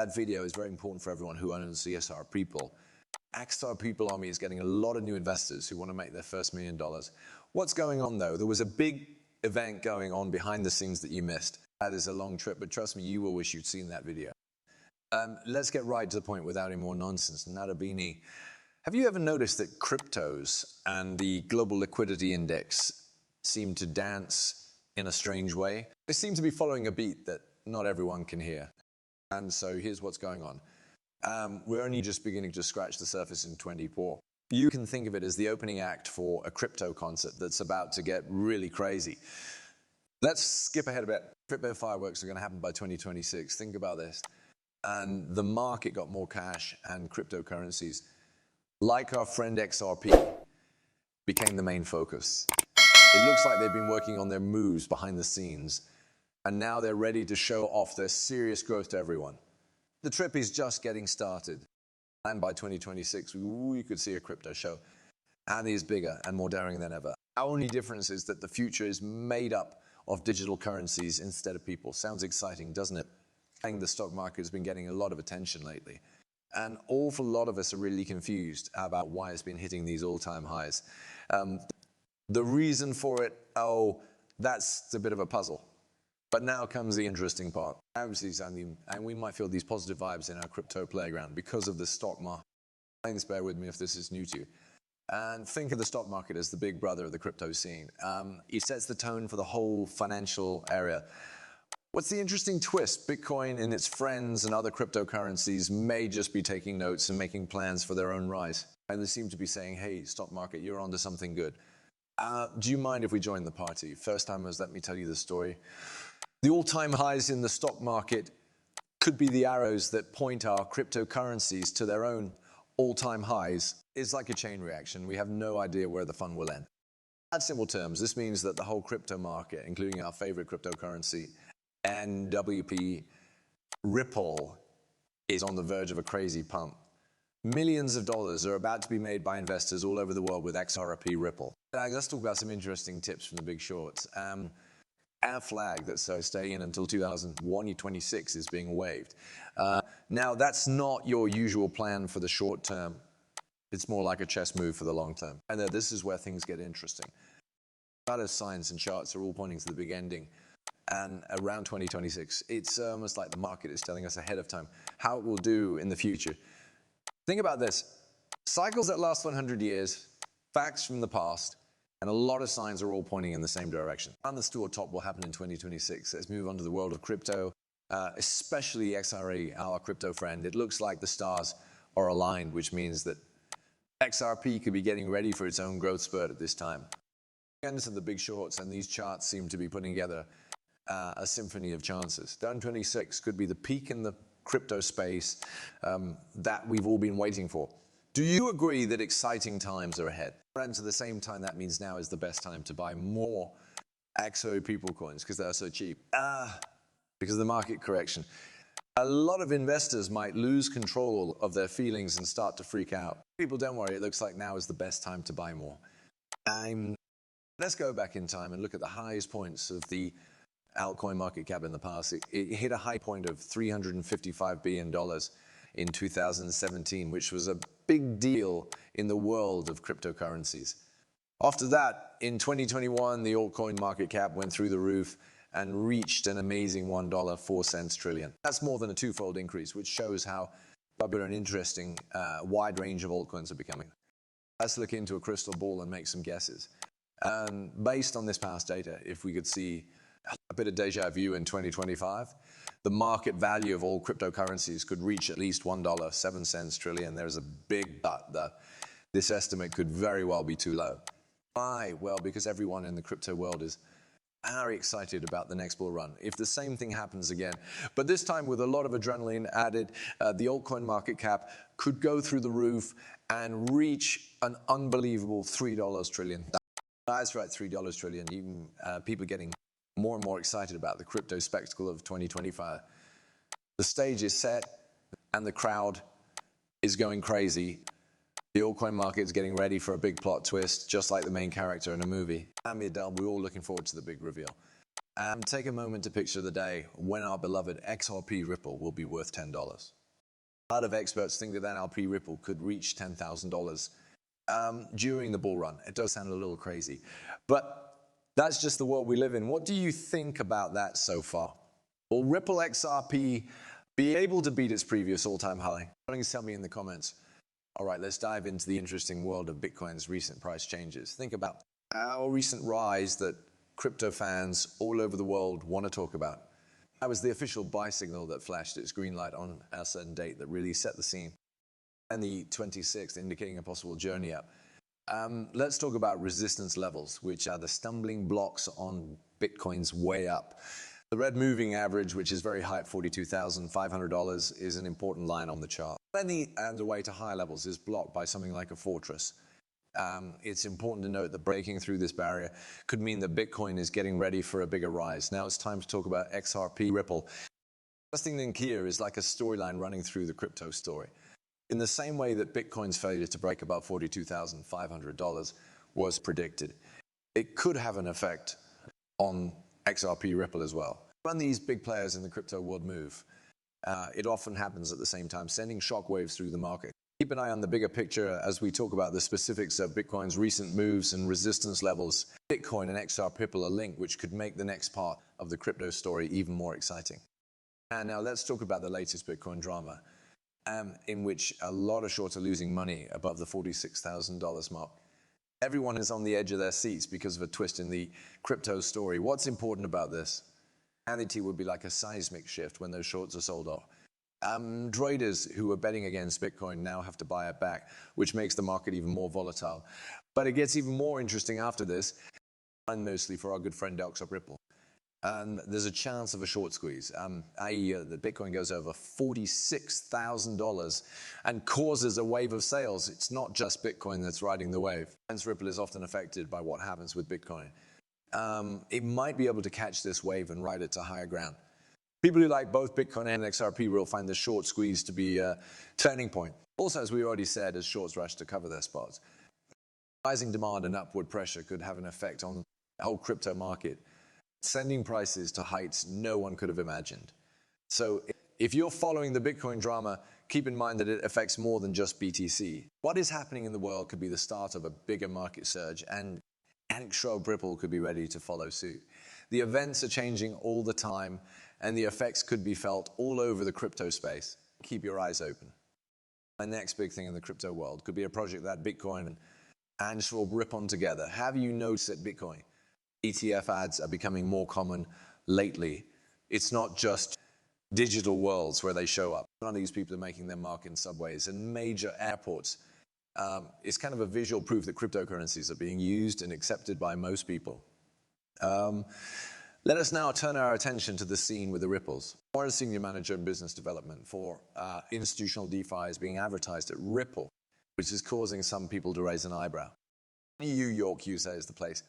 That video is very important for everyone who owns CSR People. XR People Army is getting a lot of new investors who want to make their first $1 million. What's going on though? There was a big event going on behind the scenes that you missed. That is a long trip, but trust me, you will wish you'd seen that video. Let's get right to the point without any more nonsense. Natabini, have you ever noticed that cryptos and the global liquidity index seem to dance in a strange way? They seem to be following a beat that not everyone can hear. And so here's what's going on. We're only just beginning to scratch the surface in 24. You can think of it as the opening act for a crypto concert that's about to get really crazy. Let's skip ahead a bit. Crypto fireworks are going to happen by 2026. Think about this. And the market got more cash, and cryptocurrencies, like our friend XRP, became the main focus. It looks like they've been working on their moves behind the scenes, and now they're ready to show off their serious growth to everyone. The trip is just getting started, and by 2026, we could see a crypto show, and it is bigger and more daring than ever. Our only difference is that the future is made up of digital currencies instead of people. Sounds exciting, doesn't it? The stock market has been getting a lot of attention lately. An awful lot of us are really confused about why it's been hitting these all-time highs. The reason for it, that's a bit of a puzzle. But now comes the interesting part. Obviously, and we might feel these positive vibes in our crypto playground because of the stock market. Please bear with me if this is new to you. And think of the stock market as the big brother of the crypto scene. It sets the tone for the whole financial area. What's the interesting twist? Bitcoin and its friends and other cryptocurrencies may just be taking notes and making plans for their own rise. And they seem to be saying, hey, stock market, you're onto something good. Do you mind if we join the party? First timers, let me tell you the story. The all-time highs in the stock market could be the arrows that point our cryptocurrencies to their own all-time highs. It's like a chain reaction. We have no idea where the fun will end. In simple terms, this means that the whole crypto market, including our favorite cryptocurrency, NWP, Ripple, is on the verge of a crazy pump. Millions of dollars are about to be made by investors all over the world with XRP Ripple. Let's talk about some interesting tips from the big shorts. Our flag that says stay in until 2026 is being waved. Now, that's not your usual plan for the short term. It's more like a chess move for the long term. And this is where things get interesting. A lot of signs and charts are all pointing to the big ending. And around 2026, it's almost like the market is telling us ahead of time how it will do in the future. Think about this. Cycles that last 100 years, facts from the past, and a lot of signs are all pointing in the same direction. On the store top will happen in 2026. Let's move on to the world of crypto, especially XRP, our crypto friend. It looks like the stars are aligned, which means that XRP could be getting ready for its own growth spurt at this time. Again, to the big shorts, and these charts seem to be putting together a symphony of chances. 2026 could be the peak in the crypto space that we've all been waiting for. Do you agree that exciting times are ahead? And at the same time, that means now is the best time to buy more XO People coins because they're so cheap. Because of the market correction. A lot of investors might lose control of their feelings and start to freak out. People, don't worry, it looks like now is the best time to buy more. Let's go back in time and look at the highest points of the altcoin market cap in the past. It hit a high point of $355 billion in 2017, which was a big deal in the world of cryptocurrencies. After that, in 2021, the altcoin market cap went through the roof and reached an amazing $1.04 trillion. That's more than a twofold increase, which shows how popular and interesting wide range of altcoins are becoming. Let's look into a crystal ball and make some guesses. Based on this past data, if we could see a bit of deja vu in 2025, the market value of all cryptocurrencies could reach at least $1.07 trillion. There's a big but that this estimate could very well be too low. Why? Well, because everyone in the crypto world is very excited about the next bull run. If the same thing happens again, but this time with a lot of adrenaline added, the altcoin market cap could go through the roof and reach an unbelievable $3 trillion. That's right, $3 trillion. Even people getting more and more excited about the crypto spectacle of 2025. The stage is set and the crowd is going crazy. The altcoin market is getting ready for a big plot twist, just like the main character in a movie. We're all looking forward to the big reveal. Take a moment to picture the day when our beloved XRP Ripple will be worth $10. A lot of experts think that XRP Ripple could reach $10,000 during the bull run. It does sound a little crazy, but that's just the world we live in. What do you think about that so far? Will Ripple XRP be able to beat its previous all-time high? Please tell me in the comments. All right, let's dive into the interesting world of Bitcoin's recent price changes. Think about our recent rise that crypto fans all over the world want to talk about. That was the official buy signal that flashed its green light on a certain date that really set the scene. And the 26th, indicating a possible journey up. Let's talk about resistance levels, which are the stumbling blocks on Bitcoin's way up. The red moving average, which is very high at $42,500, is an important line on the chart. Then the way to higher levels is blocked by something like a fortress. It's important to note that breaking through this barrier could mean that Bitcoin is getting ready for a bigger rise. Now it's time to talk about XRP Ripple. First thing in here is like a storyline running through the crypto story. In the same way that Bitcoin's failure to break above $42,500 was predicted, it could have an effect on XRP Ripple as well. When these big players in the crypto world move, it often happens at the same time, sending shockwaves through the market. Keep an eye on the bigger picture as we talk about the specifics of Bitcoin's recent moves and resistance levels. Bitcoin and XRP Ripple are linked, which could make the next part of the crypto story even more exciting. And now let's talk about the latest Bitcoin drama, in which a lot of shorts are losing money above the $46,000 mark. Everyone is on the edge of their seats because of a twist in the crypto story. What's important about this? Reality would be like a seismic shift when those shorts are sold off. Traders who were betting against Bitcoin now have to buy it back, which makes the market even more volatile. But it gets even more interesting after this, and mostly for our good friend XRP Ripple. There's a chance of a short squeeze, i.e. that Bitcoin goes over $46,000 and causes a wave of sales. It's not just Bitcoin that's riding the wave. Hence, Ripple is often affected by what happens with Bitcoin. It might be able to catch this wave and ride it to higher ground. People who like both Bitcoin and XRP will find the short squeeze to be a turning point. Also, as we already said, as shorts rush to cover their spots, rising demand and upward pressure could have an effect on the whole crypto market, sending prices to heights no one could have imagined. So if you're following the Bitcoin drama, keep in mind that it affects more than just BTC. What is happening in the world could be the start of a bigger market surge, and XRP Ripple could be ready to follow suit. The events are changing all the time, and the effects could be felt all over the crypto space. Keep your eyes open. The next big thing in the crypto world could be a project that Bitcoin and XRP rip on together. Have you noticed that Bitcoin ETF ads are becoming more common lately? It's not just digital worlds where they show up. None of these people are making their mark in subways and major airports. It's kind of a visual proof that cryptocurrencies are being used and accepted by most people. Let us now turn our attention to the scene with the Ripples. I'm a senior manager in business development for institutional DeFi is being advertised at Ripple, which is causing some people to raise an eyebrow. New York, you say, is the place.